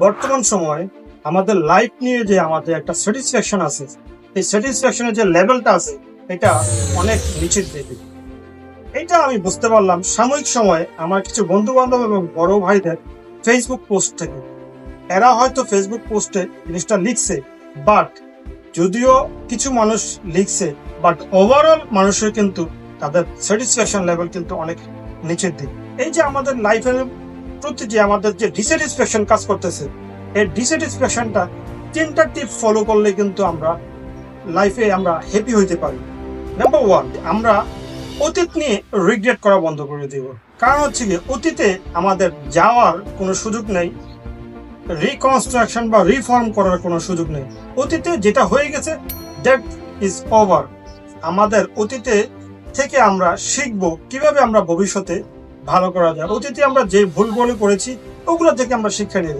বর্তমান সময়ে আমাদের লাইফ নিয়ে যে আমাদের একটা স্যাটিসফ্যাকশন আছে, এই স্যাটিসফ্যাকশনের যে লেভেলটা আছে এটা অনেক নিচের দিকে। এটা আমি বুঝতে পারলাম সাময়িক সময়ে আমার কিছু বন্ধু বান্ধব এবং বড় ভাইদের ফেসবুক পোস্ট থেকে। এরা হয়তো ফেসবুক পোস্টে জিনিসটা লিখছে, বাট যদিও কিছু মানুষ লিখছে, বাট ওভারঅল মানুষের কিন্তু তাদের স্যাটিসফ্যাকশন লেভেল কিন্তু অনেক নিচের দিকে। এই যে আমাদের লাইফের প্রতি যে আমাদের যে ডিস্যাটিসফ্যাকশন কাজ করতেছে, এই ডিস্যাটিসফ্যাকশনটা 3টা টিপ ফলো করলে কিন্তু আমরা লাইফে আমরা হ্যাপি হইতে পারি। নাম্বার 1, আমরা অতীত নিয়ে রিগ্রেট করা বন্ধ করে দিব। কারণ হচ্ছে কি, অতীতে আমাদের যাওয়ার কোনো সুযোগ নেই, রিকনস্ট্রাকশন বা রিফর্ম করার কোনো সুযোগ নেই। অতীতে যেটা হয়ে গেছে, দ্যাট ইজ ওভার। আমাদের অতীতে থেকে আমরা শিখবো কিভাবে আমরা ভবিষ্যতে ভালো করা যায়। অতীতে আমরা যে ভুলগুলো করেছি ওগুলো থেকে আমরা শিক্ষা নেব।